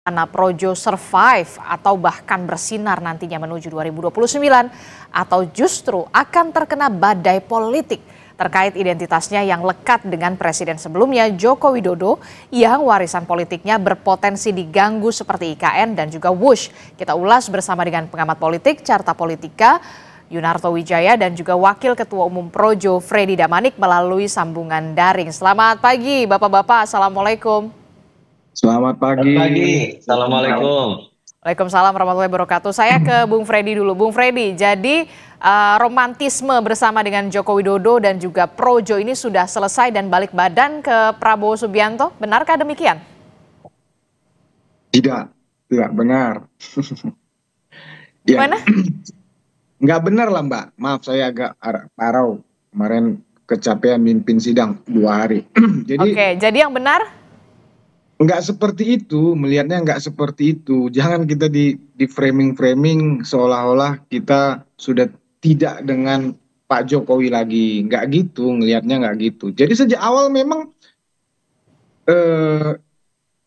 Mana Projo survive atau bahkan bersinar nantinya menuju 2029 atau justru akan terkena badai politik terkait identitasnya yang lekat dengan presiden sebelumnya Joko Widodo yang warisan politiknya berpotensi diganggu seperti IKN dan juga Wush. Kita ulas bersama dengan pengamat politik Carta Politika Yunarto Wijaya dan juga Wakil Ketua Umum Projo Freddy Damanik melalui sambungan daring. Selamat pagi Bapak-Bapak, Assalamualaikum. Selamat pagi. Selamat pagi, Assalamualaikum. Waalaikumsalam warahmatullahi wabarakatuh. Saya ke Bung Freddy dulu. Bung Freddy, jadi romantisme bersama dengan Joko Widodo dan juga Projo ini sudah selesai dan balik badan ke Prabowo Subianto. Benarkah demikian? Tidak benar. Gimana? Nggak benar lah Mbak. Maaf saya agak parau. Kemarin kecapean mimpin sidang 2 hari. Oke, jadi yang benar? Nggak seperti itu, melihatnya nggak seperti itu. Jangan kita di framing seolah-olah kita sudah tidak dengan Pak Jokowi lagi. Nggak gitu, ngelihatnya nggak gitu. Jadi sejak awal memang eh,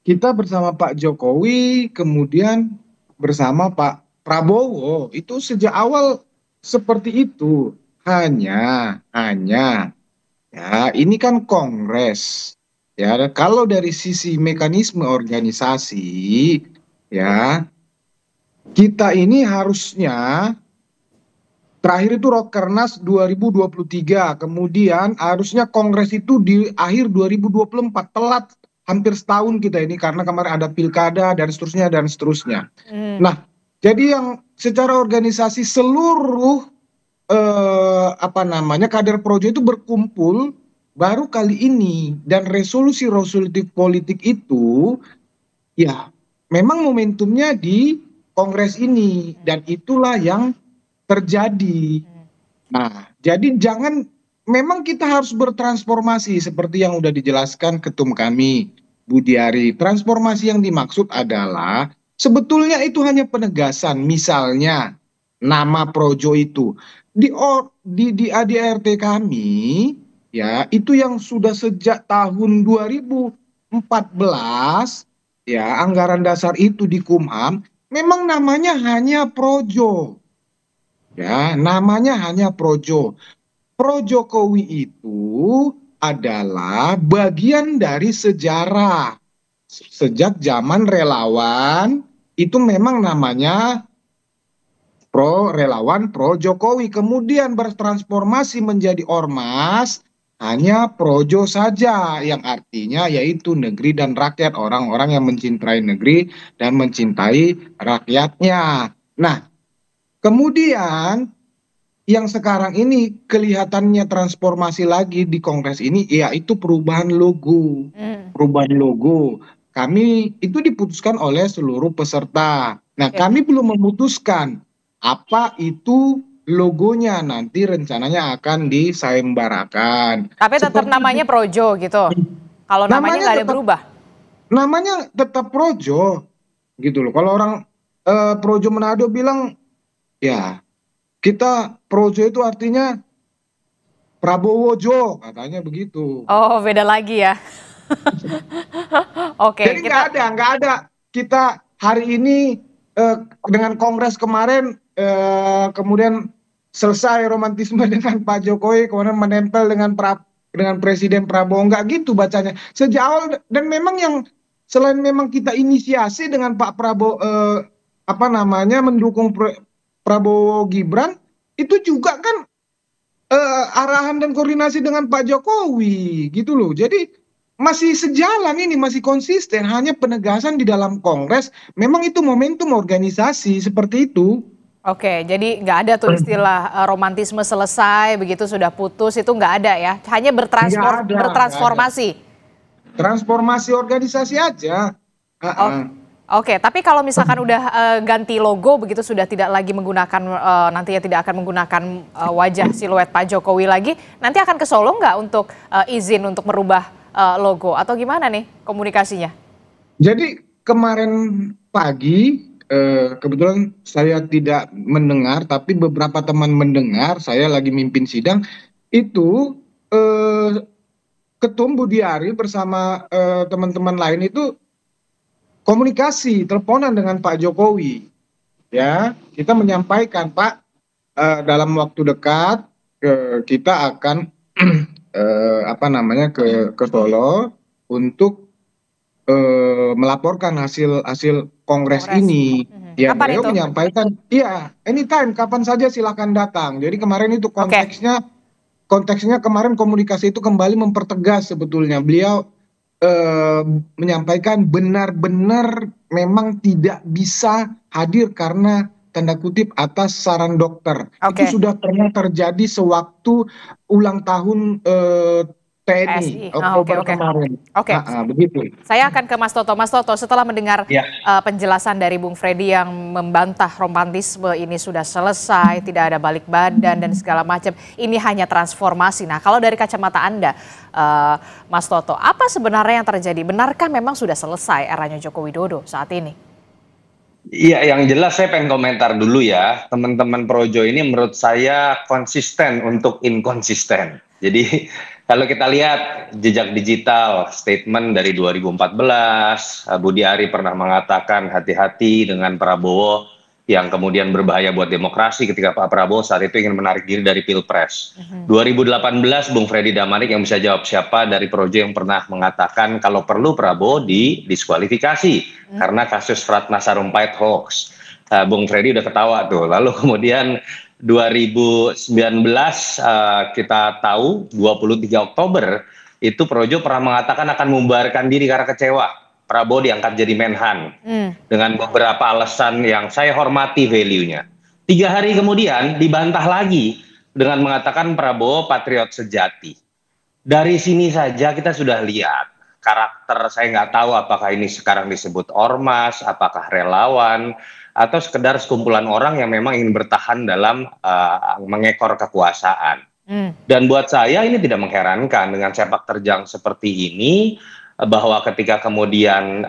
kita bersama Pak Jokowi, kemudian bersama Pak Prabowo, itu sejak awal seperti itu. Hanya ya ini kan Kongres. Ya, kalau dari sisi mekanisme organisasi, ya kita ini harusnya terakhir itu Rakernas 2023, kemudian harusnya Kongres itu di akhir 2024, telat hampir setahun kita ini karena kemarin ada pilkada dan seterusnya. Nah, jadi yang secara organisasi seluruh kader Projo itu berkumpul baru kali ini, dan resolusi politik itu ya memang momentumnya di Kongres ini dan itulah yang terjadi. Nah, jadi memang kita harus bertransformasi seperti yang sudah dijelaskan ketum kami, Budiari. Transformasi yang dimaksud adalah sebetulnya itu hanya penegasan. Misalnya nama Projo itu di ADRT kami, ya itu yang sudah sejak tahun 2014, ya anggaran dasar itu di Kumham memang namanya hanya Projo. Ya, namanya hanya Projo. Pro Jokowi itu adalah bagian dari sejarah. Sejak zaman relawan itu memang namanya relawan pro Jokowi, kemudian bertransformasi menjadi ormas hanya Projo saja, yang artinya yaitu negeri dan rakyat, orang-orang yang mencintai negeri dan mencintai rakyatnya. Nah, kemudian yang sekarang ini kelihatannya transformasi lagi di Kongres ini, yaitu perubahan logo. Perubahan logo. Kami itu diputuskan oleh seluruh peserta. Nah, kami belum memutuskan apa itu logonya, nanti rencananya akan disayembarakan. Tapi tetap namanya Projo gitu. Kalau namanya nggak ada berubah. Namanya tetap Projo gitu loh. Kalau orang Projo Manado bilang ya kita Projo itu artinya Prabowo Jo, katanya begitu. Oh, beda lagi ya. Oke. Jadi nggak ada. Kita hari ini dengan Kongres kemarin, kemudian selesai romantisme dengan Pak Jokowi, kemudian menempel dengan Presiden Prabowo, nggak gitu bacanya. Sejak awal, dan memang yang selain memang kita inisiasi dengan Pak Prabowo, mendukung Prabowo Gibran, itu juga kan arahan dan koordinasi dengan Pak Jokowi gitu loh. Jadi masih sejalan ini, masih konsisten, hanya penegasan di dalam Kongres memang itu momentum organisasi seperti itu. Oke, jadi nggak ada tuh istilah romantisme selesai, begitu sudah putus, itu nggak ada ya? Hanya bertransformasi. Transformasi organisasi aja. Oke, tapi kalau misalkan udah ganti logo begitu, sudah tidak lagi menggunakan, nantinya tidak akan menggunakan wajah siluet Pak Jokowi lagi, nanti akan ke Solo nggak untuk izin untuk merubah logo atau gimana nih komunikasinya? Jadi kemarin pagi kebetulan saya tidak mendengar, tapi beberapa teman mendengar, saya lagi mimpin sidang, itu Ketum Budiari bersama teman-teman lain itu komunikasi teleponan dengan Pak Jokowi. Ya, kita menyampaikan, Pak, dalam waktu dekat kita akan apa namanya ke Solo untuk melaporkan hasil hasil kongres Kongres. ini. Ya, Kapan beliau itu? menyampaikan, iya, anytime, kapan saja silakan datang. Jadi kemarin itu Oke. konteksnya kemarin komunikasi itu kembali mempertegas sebetulnya. Beliau menyampaikan benar-benar memang tidak bisa hadir karena tanda kutip atas saran dokter. Oke. Itu sudah pernah terjadi sewaktu ulang tahun TNI PSI. Oktober Oke. kemarin. Oke. Begitu. Saya akan ke Mas Toto. Mas Toto, setelah mendengar Ya. penjelasan dari Bung Freddy yang membantah romantisme ini sudah selesai, tidak ada balik badan dan segala macam, ini hanya transformasi. Nah, kalau dari kacamata Anda, Mas Toto, apa sebenarnya yang terjadi? Benarkah memang sudah selesai eranya Joko Widodo saat ini? Iya, yang jelas saya pengen komentar dulu ya. Teman-teman Projo ini menurut saya konsisten untuk inkonsisten. Jadi kalau kita lihat jejak digital statement dari 2014, Budi Ari pernah mengatakan hati-hati dengan Prabowo yang kemudian berbahaya buat demokrasi ketika Pak Prabowo saat itu ingin menarik diri dari Pilpres. 2018 Bung Freddy Damanik yang bisa jawab siapa dari Projo yang pernah mengatakan kalau perlu Prabowo didiskualifikasi karena kasus Ratna Sarumpait hoax. Bung Freddy udah ketawa tuh. Lalu kemudian 2019 kita tahu 23 Oktober itu Projo pernah mengatakan akan membubarkan diri karena kecewa Prabowo diangkat jadi Menhan dengan beberapa alasan yang saya hormati value-nya. 3 hari kemudian dibantah lagi dengan mengatakan Prabowo patriot sejati. Dari sini saja kita sudah lihat karakter, saya nggak tahu apakah ini sekarang disebut ormas, apakah relawan, atau sekedar sekumpulan orang yang memang ingin bertahan dalam mengekor kekuasaan. Dan buat saya ini tidak mengherankan dengan sepak terjang seperti ini, bahwa ketika kemudian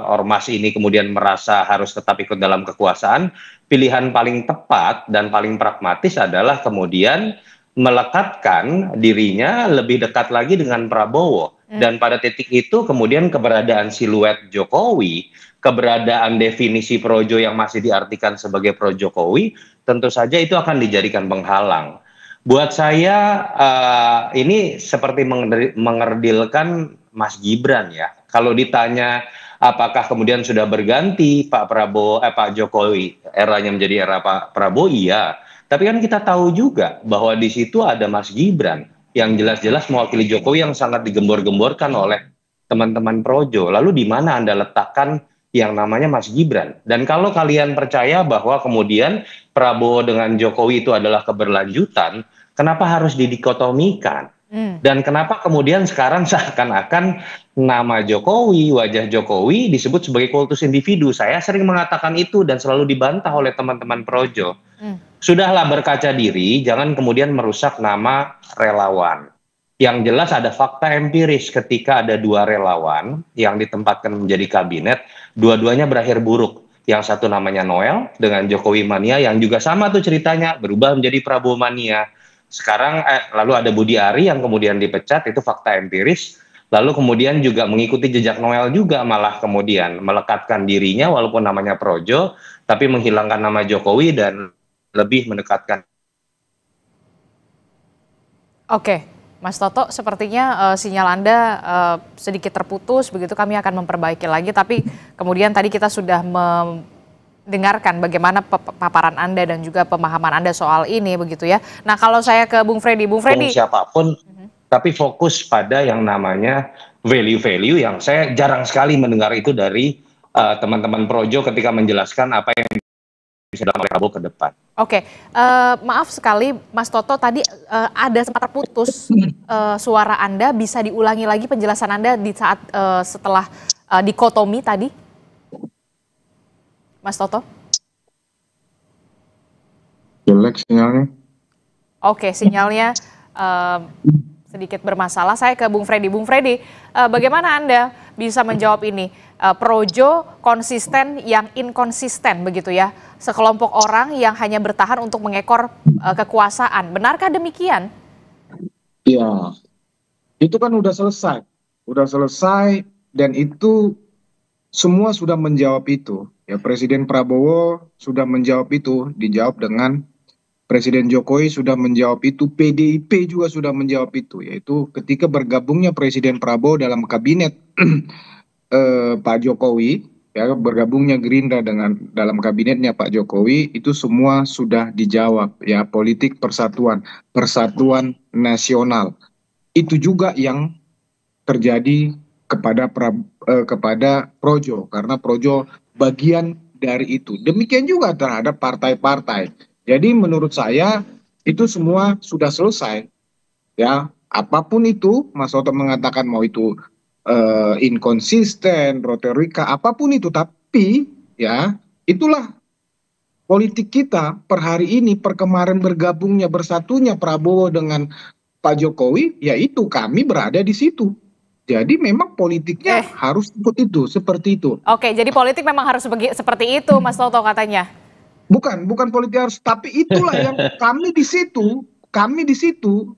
ormas ini kemudian merasa harus tetap ikut dalam kekuasaan, pilihan paling tepat dan paling pragmatis adalah kemudian melekatkan dirinya lebih dekat lagi dengan Prabowo. Dan pada titik itu kemudian keberadaan siluet Jokowi, keberadaan definisi Projo yang masih diartikan sebagai pro Jokowi, tentu saja itu akan dijadikan penghalang. Buat saya ini seperti mengerdilkan Mas Gibran ya. Kalau ditanya apakah kemudian sudah berganti Pak Jokowi eranya menjadi era Pak Prabowo, iya. Tapi kan kita tahu juga bahwa di situ ada Mas Gibran yang jelas-jelas mewakili Jokowi yang sangat digembor-gemborkan oleh teman-teman Projo. Lalu di mana Anda letakkan yang namanya Mas Gibran? Dan kalau kalian percaya bahwa kemudian Prabowo dengan Jokowi itu adalah keberlanjutan, kenapa harus didikotomikan? Dan kenapa kemudian sekarang seakan-akan nama Jokowi, wajah Jokowi disebut sebagai kultus individu? Saya sering mengatakan itu dan selalu dibantah oleh teman-teman Projo. Sudahlah berkaca diri, jangan kemudian merusak nama relawan. Yang jelas ada fakta empiris ketika ada 2 relawan yang ditempatkan menjadi kabinet, dua-duanya berakhir buruk. Yang satu namanya Noel dengan Jokowi mania yang juga sama tuh ceritanya, berubah menjadi Prabowo mania. Sekarang lalu ada Budi Ari yang kemudian dipecat, itu fakta empiris. Lalu kemudian juga mengikuti jejak Noel juga, malah kemudian melekatkan dirinya walaupun namanya Projo, tapi menghilangkan nama Jokowi dan lebih mendekatkan. Oke, Mas Toto, sepertinya sinyal Anda sedikit terputus, begitu kami akan memperbaiki lagi. Tapi kemudian tadi kita sudah mendengarkan bagaimana paparan Anda dan juga pemahaman Anda soal ini, begitu ya. Nah, kalau saya ke Bung Freddy, Siapapun, tapi fokus pada yang namanya value-value yang saya jarang sekali mendengar itu dari teman-teman Projo ketika menjelaskan apa yang bisa dilakukan Prabowo ke depan. Oke, maaf sekali Mas Toto, tadi ada sempat terputus suara Anda, bisa diulangi lagi penjelasan Anda di saat setelah dikotomi tadi? Mas Toto? Jelek sinyalnya. Oke, sinyalnya sedikit bermasalah. Saya ke Bung Freddy. Bung Freddy, bagaimana Anda bisa menjawab ini? Projo konsisten yang inkonsisten begitu ya. Sekelompok orang yang hanya bertahan untuk mengekor kekuasaan. Benarkah demikian? Iya, itu kan udah selesai. Udah selesai dan itu semua sudah menjawab itu. Ya, Presiden Prabowo sudah menjawab itu, dijawab dengan Presiden Jokowi sudah menjawab itu, PDIP juga sudah menjawab itu, yaitu ketika bergabungnya Presiden Prabowo dalam kabinet Pak Jokowi, ya bergabungnya Gerindra dengan dalam kabinetnya Pak Jokowi, itu semua sudah dijawab, ya politik persatuan, persatuan nasional. Itu juga yang terjadi kepada Projo, karena Projo bagian dari itu. Demikian juga terhadap partai-partai. Jadi menurut saya itu semua sudah selesai, ya apapun itu. Mas Oto mengatakan mau itu inkonsisten, retorika, apapun itu, tapi ya itulah politik kita per hari ini, per kemarin bergabungnya bersatunya Prabowo dengan Pak Jokowi, yaitu kami berada di situ. Jadi memang politiknya harus seperti itu. Oke, jadi politik memang harus seperti itu, Mas Toto katanya. Bukan politik harus, tapi itulah yang kami di situ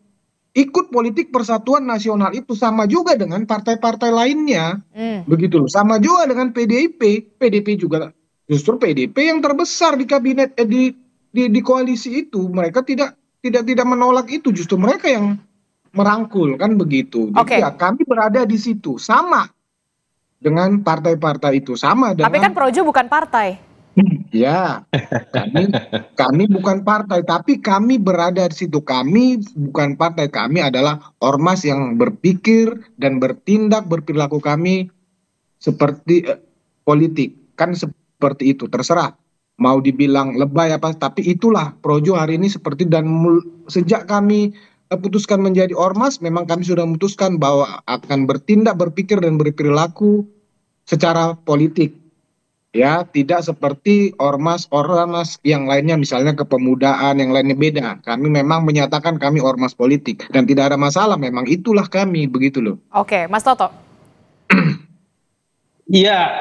ikut politik persatuan nasional itu sama juga dengan partai-partai lainnya, begitu loh. Sama juga dengan PDIP juga, justru PDIP yang terbesar di kabinet di koalisi itu, mereka tidak menolak itu, justru mereka yang merangkul, kan begitu. Jadi ya kami berada di situ sama dengan partai-partai itu, sama dengan. Tapi kan Projo bukan partai. Ya, kami bukan partai, tapi kami berada di situ. Kami bukan partai, kami adalah ormas yang berpikir dan bertindak, berperilaku kami seperti politik. Kan seperti itu, terserah. Mau dibilang lebay apa, tapi itulah Projo hari ini seperti, dan sejak kami putuskan menjadi ormas, memang kami sudah memutuskan bahwa akan bertindak, berpikir, dan berperilaku secara politik. Ya, tidak seperti ormas yang lainnya, misalnya kepemudaan, yang lainnya beda. Kami memang menyatakan kami ormas politik dan tidak ada masalah, memang itulah kami, begitu loh. Oke, Mas Toto. Ya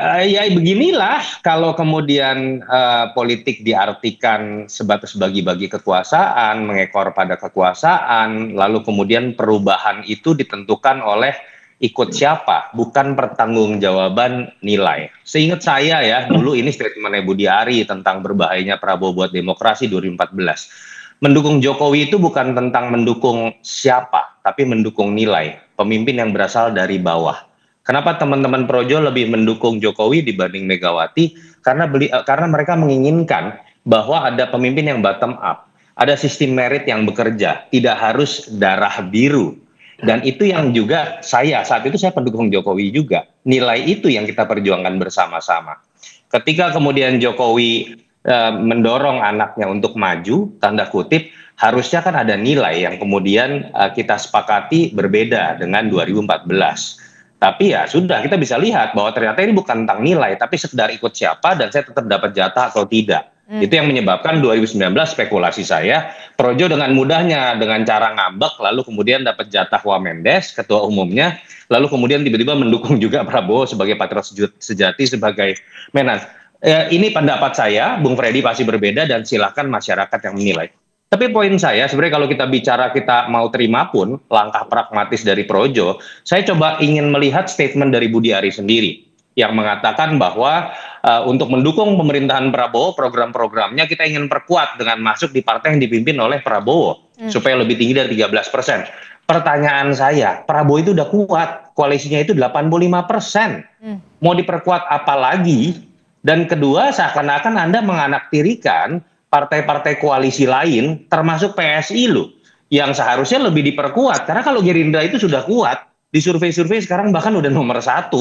beginilah kalau kemudian politik diartikan sebatas bagi-bagi kekuasaan, mengekor pada kekuasaan, lalu kemudian perubahan itu ditentukan oleh ikut siapa, bukan pertanggungjawaban nilai. Seingat saya ya, dulu ini statementnya Budi Ari tentang berbahayanya Prabowo buat demokrasi 2014. Mendukung Jokowi itu bukan tentang mendukung siapa, tapi mendukung nilai, pemimpin yang berasal dari bawah. Kenapa teman-teman Projo lebih mendukung Jokowi dibanding Megawati? Karena mereka menginginkan bahwa ada pemimpin yang bottom up, ada sistem merit yang bekerja, tidak harus darah biru. Dan itu yang juga saat itu saya pendukung Jokowi juga. Nilai itu yang kita perjuangkan bersama-sama. Ketika kemudian Jokowi mendorong anaknya untuk maju, tanda kutip, harusnya kan ada nilai yang kemudian kita sepakati berbeda dengan 2014. Tapi ya sudah, kita bisa lihat bahwa ternyata ini bukan tentang nilai, tapi sekedar ikut siapa dan saya tetap dapat jatah atau tidak. Itu yang menyebabkan 2019 spekulasi saya, Projo dengan mudahnya dengan cara ngambek, lalu kemudian dapat jatah Wamendes, ketua umumnya, lalu kemudian tiba-tiba mendukung juga Prabowo sebagai patriot sejati, sebagai Menas. Ini pendapat saya, Bung Freddy pasti berbeda dan silakan masyarakat yang menilai. Tapi poin saya, sebenarnya kalau kita bicara kita mau terima pun langkah pragmatis dari Projo, saya coba ingin melihat statement dari Budi Ari sendiri yang mengatakan bahwa untuk mendukung pemerintahan Prabowo, program-programnya kita ingin perkuat dengan masuk di partai yang dipimpin oleh Prabowo supaya lebih tinggi dari 13%. Pertanyaan saya, Prabowo itu udah kuat, koalisinya itu 85%. Mau diperkuat apa lagi? Dan kedua, seakan-akan Anda menganaktirikan partai-partai koalisi lain, termasuk PSI loh, yang seharusnya lebih diperkuat. Karena kalau Gerindra itu sudah kuat, di survei-survei sekarang bahkan udah nomor 1.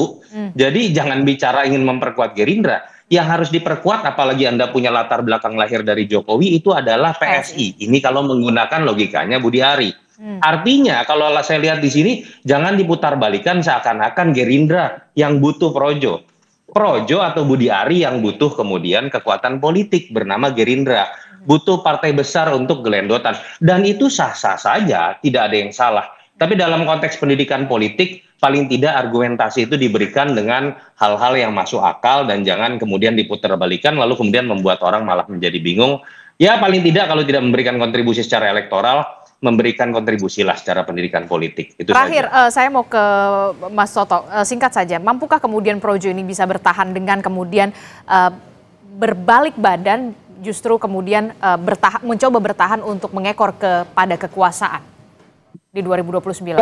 Jadi jangan bicara ingin memperkuat Gerindra. Yang harus diperkuat, apalagi Anda punya latar belakang lahir dari Jokowi, itu adalah PSI. Ini kalau menggunakan logikanya Budi Ari. Artinya kalau saya lihat di sini, jangan diputar balikan seakan-akan Gerindra yang butuh Projo. Projo atau Budi Ari yang butuh kemudian kekuatan politik bernama Gerindra. Butuh partai besar untuk gelendotan. Dan itu sah-sah saja, tidak ada yang salah. Tapi dalam konteks pendidikan politik, paling tidak argumentasi itu diberikan dengan hal-hal yang masuk akal dan jangan kemudian diputar balikan lalu kemudian membuat orang malah menjadi bingung. Ya paling tidak kalau tidak memberikan kontribusi secara elektoral, memberikan kontribusi lah secara pendidikan politik. Itu Terakhir, saja. saya mau ke Mas Toto, singkat saja, mampukah kemudian Projo ini bisa bertahan dengan kemudian berbalik badan, justru kemudian mencoba bertahan untuk mengekor kepada kekuasaan di 2029?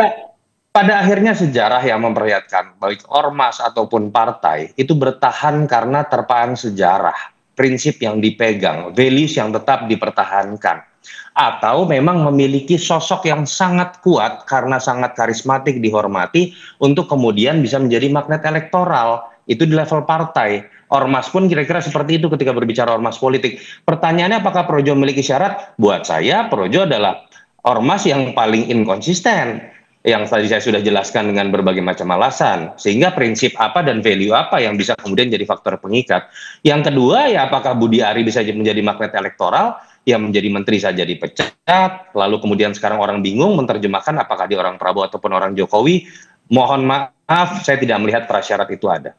Pada akhirnya sejarah yang memperlihatkan baik ormas ataupun partai itu bertahan karena terpaan sejarah, prinsip yang dipegang, values yang tetap dipertahankan. Atau memang memiliki sosok yang sangat kuat karena sangat karismatik, dihormati untuk kemudian bisa menjadi magnet elektoral. Itu di level partai. Ormas pun kira-kira seperti itu ketika berbicara ormas politik. Pertanyaannya apakah Projo memiliki syarat? Buat saya Projo adalah ormas yang paling inkonsisten, yang tadi saya sudah jelaskan dengan berbagai macam alasan, sehingga prinsip apa dan value apa yang bisa kemudian jadi faktor pengikat. Yang kedua, ya apakah Budi Ari bisa menjadi magnet elektoral, yang menjadi menteri saja dipecat, lalu kemudian sekarang orang bingung menerjemahkan apakah dia orang Prabowo ataupun orang Jokowi. Mohon maaf, saya tidak melihat prasyarat itu ada.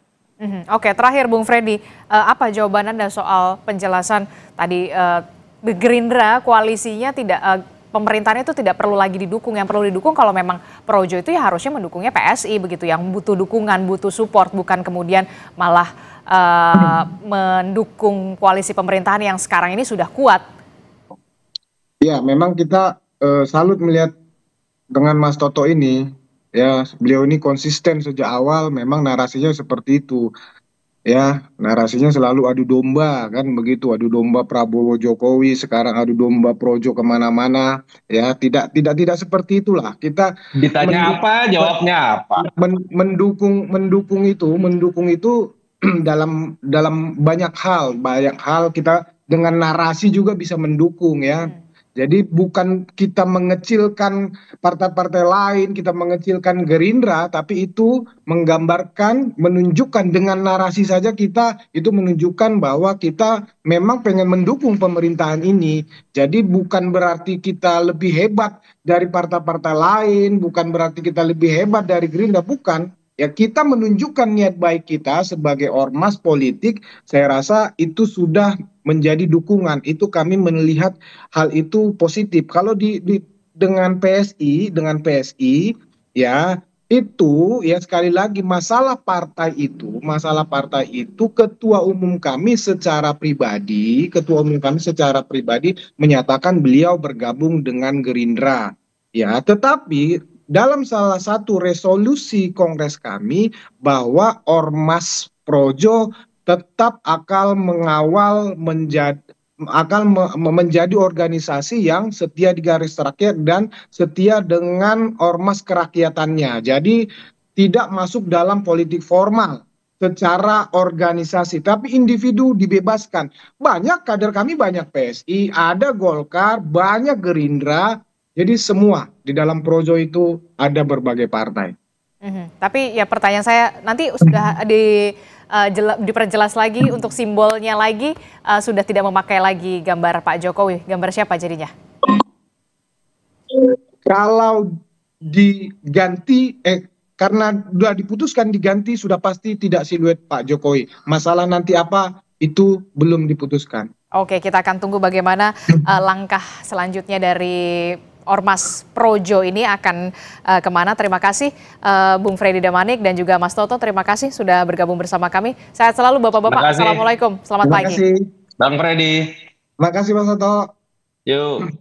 Oke, terakhir Bung Freddy, apa jawaban Anda soal penjelasan tadi Gerindra koalisinya tidak pemerintahnya itu tidak perlu lagi didukung, yang perlu didukung kalau memang Projo itu ya harusnya mendukungnya PSI begitu, yang butuh dukungan, butuh support, bukan kemudian malah mendukung koalisi pemerintahan yang sekarang ini sudah kuat. Ya, memang kita salut melihat dengan Mas Toto ini, ya beliau ini konsisten sejak awal, memang narasinya seperti itu. Ya, narasinya selalu adu domba kan begitu, adu domba Prabowo Jokowi, sekarang adu domba Projo kemana-mana. Ya, tidak seperti itulah. Kita Ditanya apa, jawabnya apa. mendukung itu dalam banyak hal kita dengan narasi juga bisa mendukung ya. Jadi bukan kita mengecilkan partai-partai lain, kita mengecilkan Gerindra, tapi itu menggambarkan, menunjukkan dengan narasi saja kita itu menunjukkan bahwa kita memang pengen mendukung pemerintahan ini. Jadi bukan berarti kita lebih hebat dari partai-partai lain, bukan berarti kita lebih hebat dari Gerindra, bukan. Ya kita menunjukkan niat baik kita sebagai ormas politik, saya rasa itu sudah menjadi dukungan. Itu kami melihat hal itu positif. Kalau dengan PSI ya itu ya sekali lagi masalah partai itu ketua umum kami secara pribadi menyatakan beliau bergabung dengan Gerindra. Ya, tetapi dalam salah satu resolusi kongres kami bahwa Ormas Projo tetap akan menjadi organisasi yang setia di garis rakyat dan setia dengan ormas kerakyatannya. Jadi tidak masuk dalam politik formal secara organisasi, tapi individu dibebaskan. Banyak kader kami, banyak PSI, ada Golkar, banyak Gerindra. Jadi semua di dalam Projo itu ada berbagai partai. Tapi ya pertanyaan saya nanti sudah diperjelas lagi untuk simbolnya lagi, sudah tidak memakai lagi gambar Pak Jokowi. Gambar siapa jadinya? Kalau diganti, karena sudah diputuskan diganti, sudah pasti tidak siluet Pak Jokowi. Masalah nanti apa, itu belum diputuskan. Oke, kita akan tunggu bagaimana langkah selanjutnya dari Ormas Projo ini akan kemana. Terima kasih Bung Freddy Damanik dan juga Mas Toto, terima kasih sudah bergabung bersama kami. Sehat selalu Bapak-Bapak, Assalamualaikum, selamat pagi. Bang Freddy. Terima kasih Mas Toto. Yuk.